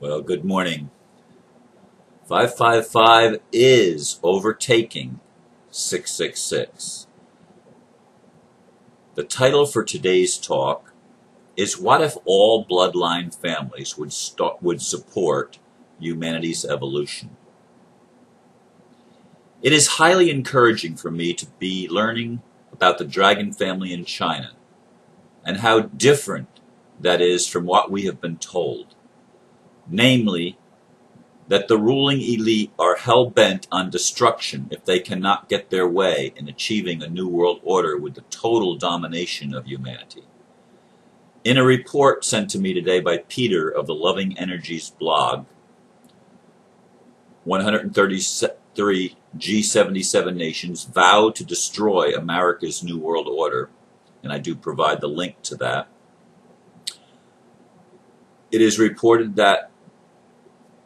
Well, good morning. 555 is overtaking 666. The title for today's talk is What If All Bloodline Families would support humanity's evolution? It is highly encouraging for me to be learning about the dragon family in China and how different that is from what we have been told. Namely, that the ruling elite are hell-bent on destruction if they cannot get their way in achieving a new world order with the total domination of humanity. In a report sent to me today by Peter of the Loving Energies blog, 133 G77 nations vow to destroy America's New World Order, and I do provide the link to that. It is reported that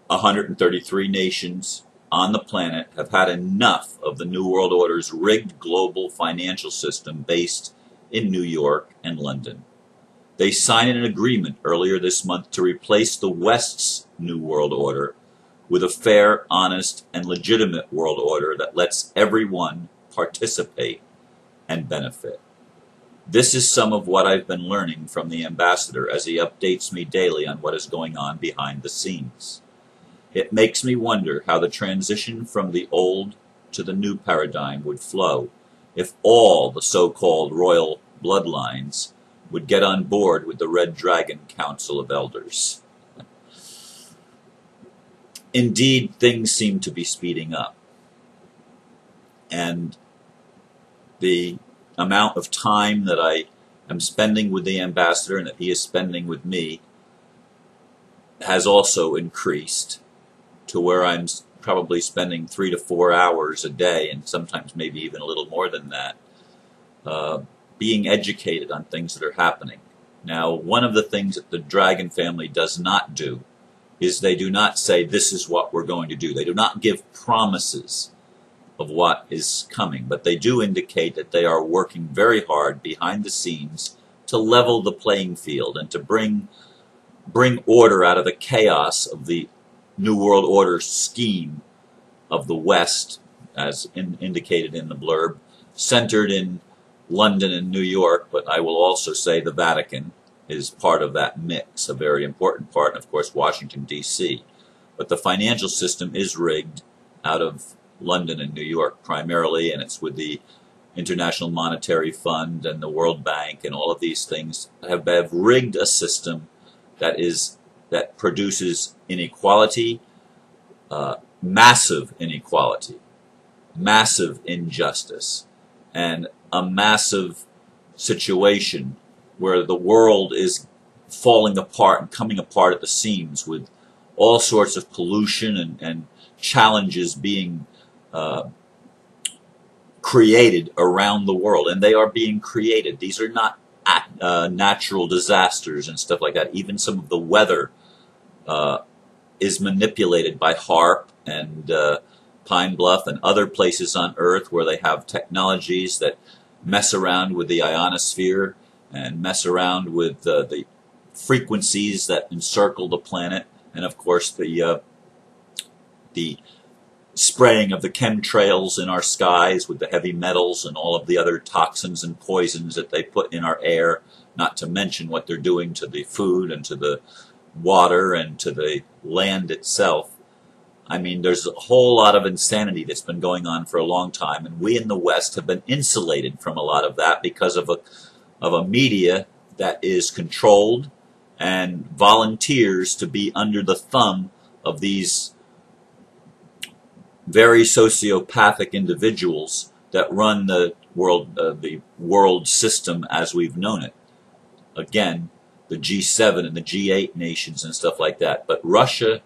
133 nations on the planet have had enough of the New World Order's rigged global financial system based in New York and London. They signed an agreement earlier this month to replace the West's New World Order with a fair, honest, and legitimate world order that lets everyone participate and benefit. This is some of what I've been learning from the ambassador as he updates me daily on what is going on behind the scenes. It makes me wonder how the transition from the old to the new paradigm would flow if all the so-called royal bloodlines would get on board with the Red Dragon Council of Elders. Indeed, things seem to be speeding up. And the amount of time that I am spending with the ambassador and that he is spending with me has also increased to where I'm probably spending 3 to 4 hours a day, and sometimes maybe even a little more than that, being educated on things that are happening. Now, one of the things that the Dragon family does not do is they do not say, this is what we're going to do. They do not give promises of what is coming, but they do indicate that they are working very hard behind the scenes to level the playing field and to bring order out of the chaos of the New World Order scheme of the West, as indicated in the blurb, centered in London and New York, but I will also say the Vatican is part of that mix, a very important part, and of course Washington, D.C. But the financial system is rigged out of London and New York primarily, and it's with the International Monetary Fund and the World Bank, and all of these things have rigged a system that produces inequality, massive inequality, massive injustice, and a massive situation where the world is falling apart and coming apart at the seams with all sorts of pollution and challenges being created around the world. And they are being created. These are not natural disasters and stuff like that. Even some of the weather is manipulated by HAARP and Pine Bluff and other places on Earth where they have technologies that mess around with the ionosphere and mess around with the frequencies that encircle the planet, and of course the spraying of the chemtrails in our skies with the heavy metals and all of the other toxins and poisons that they put in our air, not to mention what they're doing to the food and to the water and to the land itself. I mean, there's a whole lot of insanity that's been going on for a long time, and we in the West have been insulated from a lot of that because of a media that is controlled and volunteers to be under the thumb of these very sociopathic individuals that run the world system as we've known it. Again, the G7 and the G8 nations and stuff like that. But Russia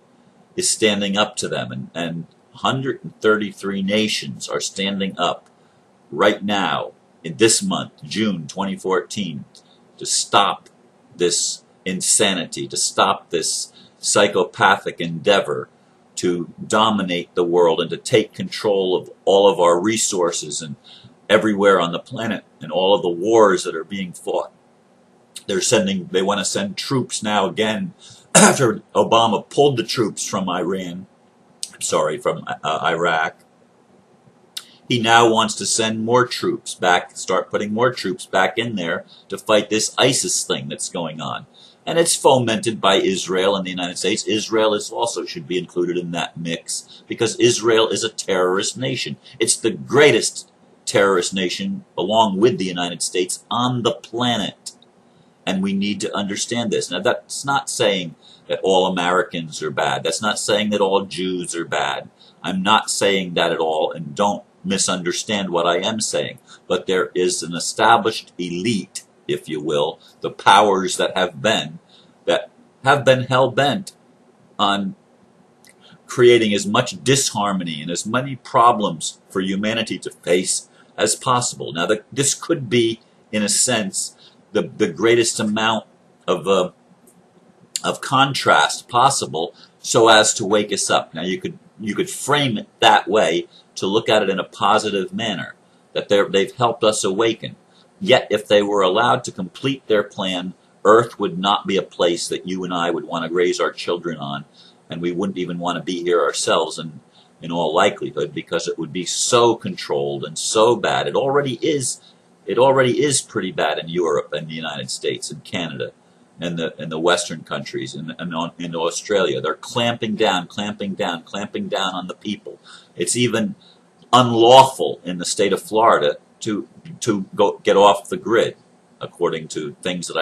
is standing up to them, and 133 nations are standing up right now in this month, June 2014, to stop this insanity, to stop this psychopathic endeavor to dominate the world and to take control of all of our resources and everywhere on the planet and all of the wars that are being fought They want to send troops now again after Obama pulled the troops from Iraq. He now wants to send more troops back, start putting more troops back in there to fight this ISIS thing that's going on. And it's fomented by Israel and the United States. Israel also should be included in that mix because Israel is a terrorist nation. It's the greatest terrorist nation, along with the United States, on the planet. And we need to understand this. Now, that's not saying that all Americans are bad. That's not saying that all Jews are bad. I'm not saying that at all, and don't misunderstand what I am saying. But there is an established elite, if you will, the powers that have been hell-bent on creating as much disharmony and as many problems for humanity to face as possible. Now, this could be, in a sense, the greatest amount of contrast possible, so as to wake us up. Now, you could frame it that way to look at it in a positive manner, that they've helped us awaken. Yet, if they were allowed to complete their plan, Earth would not be a place that you and I would want to raise our children on, and we wouldn't even want to be here ourselves in all likelihood, because it would be so controlled and so bad. It already is pretty bad in Europe and the United States and Canada and the Western countries and in Australia. They're clamping down on the people. It's even unlawful in the state of Florida to go get off the grid, according to things that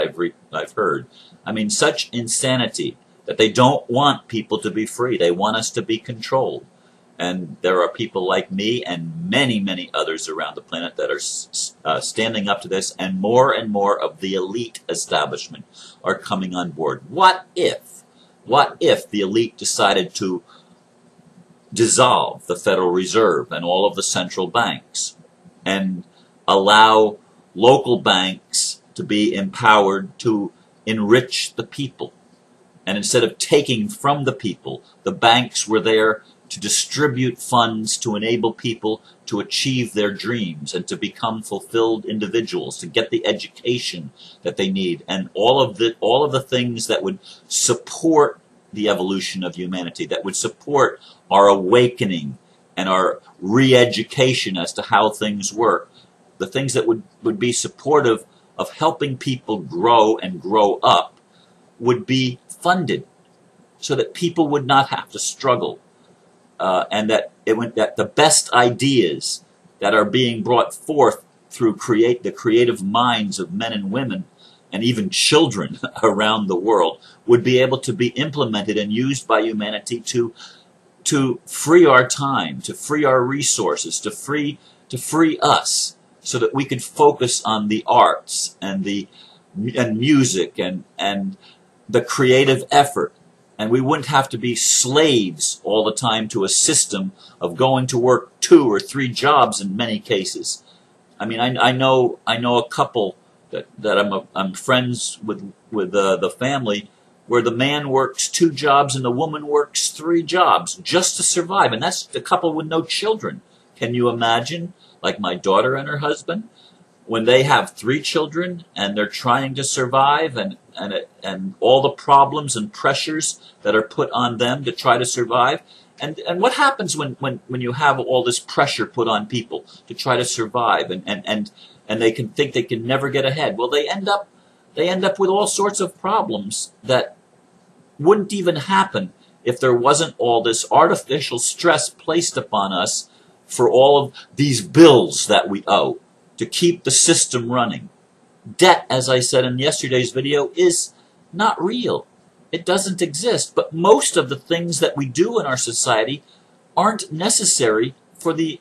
I've heard. I mean, such insanity that they don't want people to be free. They want us to be controlled. And there are people like me and many, many others around the planet that are standing up to this, and more of the elite establishment are coming on board. What if the elite decided to dissolve the Federal Reserve and all of the central banks and allow local banks to be empowered to enrich the people? And instead of taking from the people, the banks were there to distribute funds to enable people to achieve their dreams and to become fulfilled individuals, to get the education that they need, and all of the things that would support the evolution of humanity, that would support our awakening and our re-education as to how things work, the things that would be supportive of helping people grow and grow up, would be funded so that people would not have to struggle. And that the best ideas that are being brought forth through the creative minds of men and women and even children around the world would be able to be implemented and used by humanity to free our time, to free our resources, to free us, so that we could focus on the arts and music and the creative effort. And we wouldn't have to be slaves all the time to a system of going to work 2 or 3 jobs in many cases. I mean, I know a couple that I'm friends with the family, where the man works 2 jobs and the woman works 3 jobs just to survive, and that's a couple with no children. Can you imagine? Like my daughter and her husband, when they have 3 children and they're trying to survive, and all the problems and pressures that are put on them to try to survive. And what happens when you have all this pressure put on people to try to survive, and they can think they can never get ahead? Well, they end up with all sorts of problems that wouldn't even happen if there wasn't all this artificial stress placed upon us for all of these bills that we owe to keep the system running. Debt, as I said in yesterday's video, is not real. It doesn't exist. But most of the things that we do in our society aren't necessary for the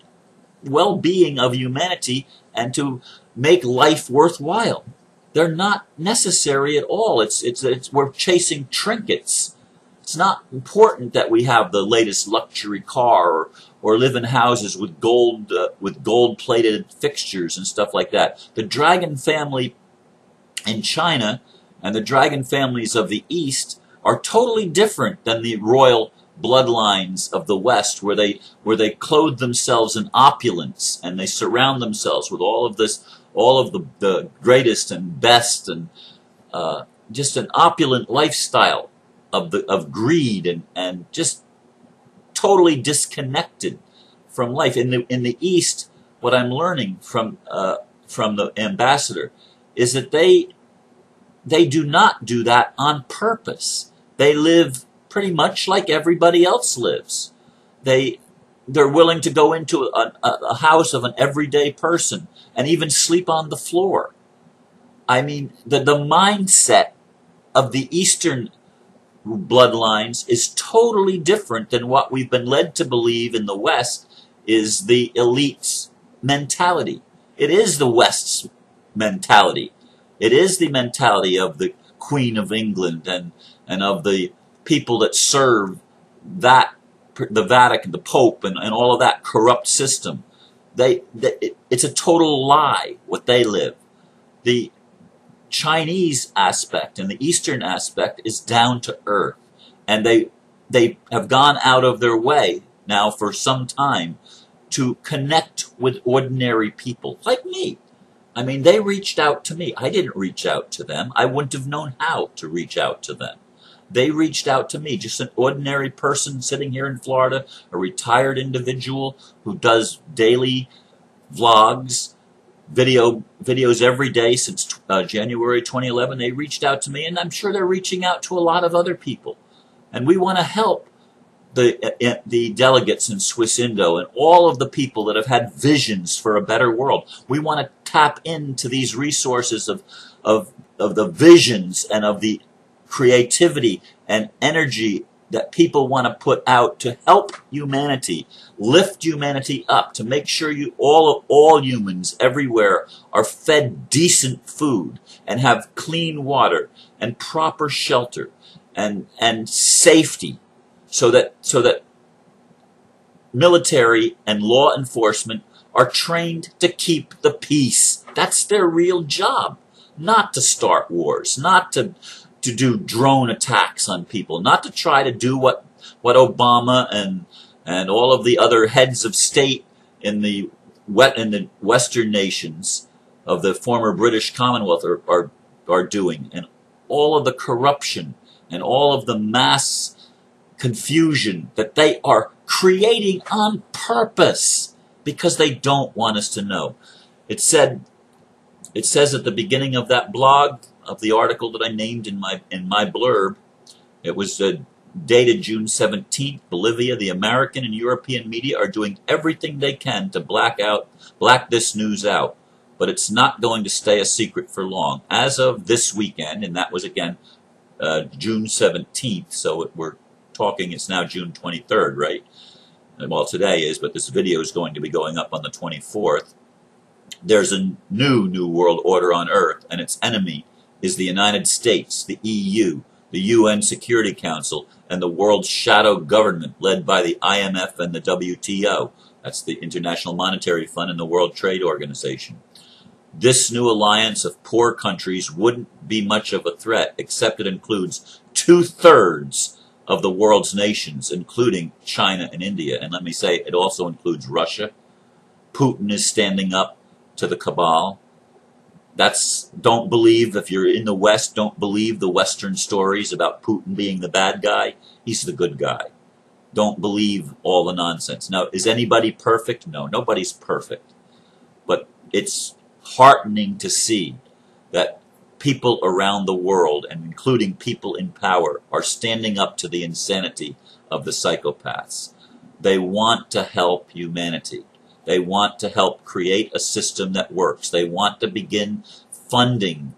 well-being of humanity and to make life worthwhile. They're not necessary at all. We're chasing trinkets. It's not important that we have the latest luxury car or live in houses with gold-plated fixtures and stuff like that. The dragon family in China and the dragon families of the East are totally different than the royal bloodlines of the West, where they clothe themselves in opulence and they surround themselves with all of the greatest and best and just an opulent lifestyle of greed and just totally disconnected from life. In the East, what I'm learning from the ambassador is that they do not do that on purpose. They live pretty much like everybody else lives. They're willing to go into a house of an everyday person and even sleep on the floor. I mean, the mindset of the Eastern bloodlines is totally different than what we've been led to believe in the West is the elite's mentality. It is the West's mentality. It is the mentality of the Queen of England and of the people that serve the Vatican, the Pope, and all of that corrupt system. It's a total lie what they live. The Chinese aspect and the Eastern aspect is down to earth, and they have gone out of their way now for some time to connect with ordinary people like me. I mean, they reached out to me. I didn't reach out to them. I wouldn't have known how to reach out to them. They reached out to me, just an ordinary person sitting here in Florida, a retired individual who does daily vlogs, videos every day since January 2011. They reached out to me, and I'm sure they're reaching out to a lot of other people. And we want to help the delegates in Swiss Indo and all of the people that have had visions for a better world. We want to tap into these resources of the visions and of the creativity and energy that people want to put out to help humanity, lift humanity up, to make sure all humans everywhere are fed decent food and have clean water and proper shelter and safety, so that military and law enforcement are trained to keep the peace. That's their real job, not to start wars, not to do drone attacks on people, not to try to do what Obama and all of the other heads of state in the Western nations of the former British Commonwealth are doing, and all of the corruption and all of the mass confusion that they are creating on purpose because they don't want us to know. It says at the beginning of that blog, of the article that I named in my blurb, it was dated June 17th, Bolivia, the American and European media are doing everything they can to black this news out, but it's not going to stay a secret for long. As of this weekend, and that was again June 17th, so we're talking, it's now June 23rd, right? Well, today is, but this video is going to be going up on the 24th. There's a new world order on Earth, and its enemy is the United States, the EU, the UN Security Council, and the world's shadow government led by the IMF and the WTO. That's the International Monetary Fund and the World Trade Organization. This new alliance of poor countries wouldn't be much of a threat, except it includes 2/3 of the world's nations, including China and India. And let me say, it also includes Russia. Putin is standing up to the cabal. Don't believe, if you're in the West, don't believe the Western stories about Putin being the bad guy. He's the good guy. Don't believe all the nonsense. Now, is anybody perfect? No, nobody's perfect. But it's heartening to see that people around the world, and including people in power, are standing up to the insanity of the psychopaths. They want to help humanity. They want to help create a system that works. They want to begin funding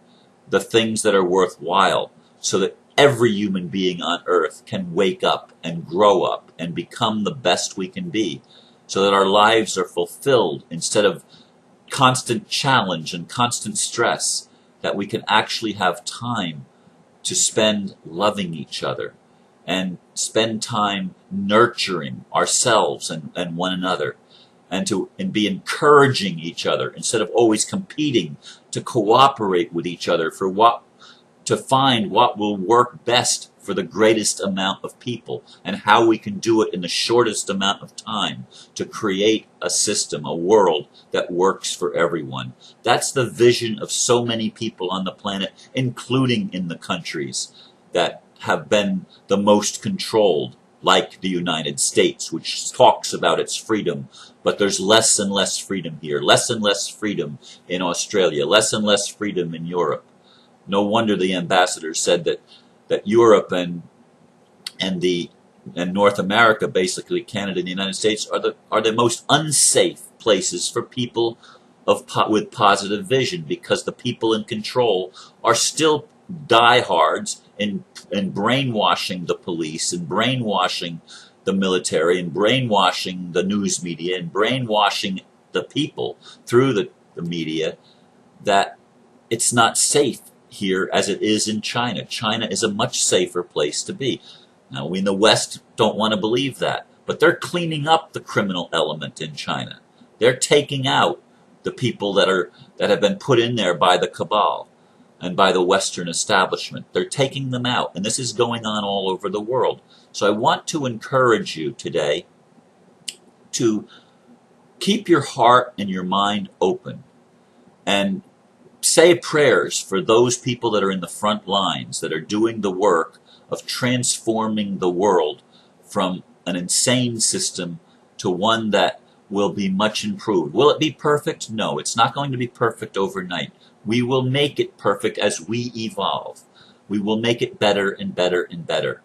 the things that are worthwhile so that every human being on earth can wake up and grow up and become the best we can be, so that our lives are fulfilled instead of constant challenge and constant stress, that we can actually have time to spend loving each other and spend time nurturing ourselves and one another, and be encouraging each other instead of always competing, to cooperate with each other to find what will work best for the greatest amount of people and how we can do it in the shortest amount of time to create a system, a world that works for everyone. That's the vision of so many people on the planet, including in the countries that have been the most controlled, like the United States, which talks about its freedom, but there's less and less freedom here, less and less freedom in Australia, less and less freedom in Europe. No wonder the ambassador said that Europe and North America, basically Canada and the United States, are the most unsafe places for people with positive vision, because the people in control are still diehards in brainwashing the police, and brainwashing the military, and brainwashing the news media, and brainwashing the people through the media that it's not safe here as it is in China. China is a much safer place to be. Now, we in the West don't want to believe that, but they're cleaning up the criminal element in China. They're taking out the people that have been put in there by the cabal and by the Western establishment. They're taking them out, and this is going on all over the world. So I want to encourage you today to keep your heart and your mind open, and say prayers for those people that are in the front lines, that are doing the work of transforming the world from an insane system to one that will be much improved. Will it be perfect? No, it's not going to be perfect overnight. We will make it perfect as we evolve. We will make it better and better and better.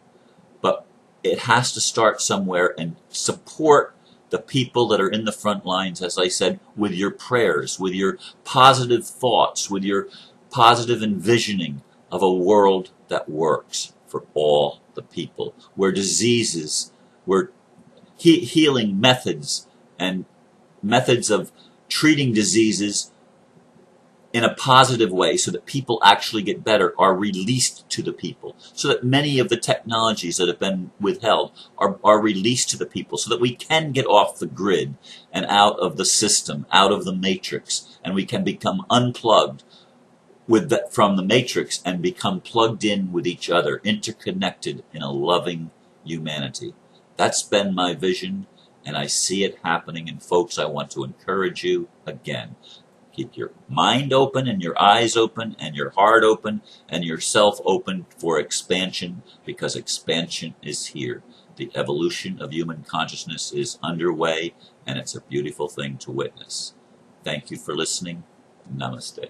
But it has to start somewhere, and support the people that are in the front lines, as I said, with your prayers, with your positive thoughts, with your positive envisioning of a world that works for all the people, where diseases, where healing methods and methods of treating diseases in a positive way so that people actually get better are released to the people, so that many of the technologies that have been withheld are released to the people, so that we can get off the grid and out of the system, out of the matrix, and we can become unplugged from the matrix and become plugged in with each other, interconnected in a loving humanity. That's been my vision, and I see it happening. And folks, I want to encourage you again. Keep your mind open, and your eyes open, and your heart open, and yourself open for expansion, because expansion is here. The evolution of human consciousness is underway, and it's a beautiful thing to witness. Thank you for listening. Namaste.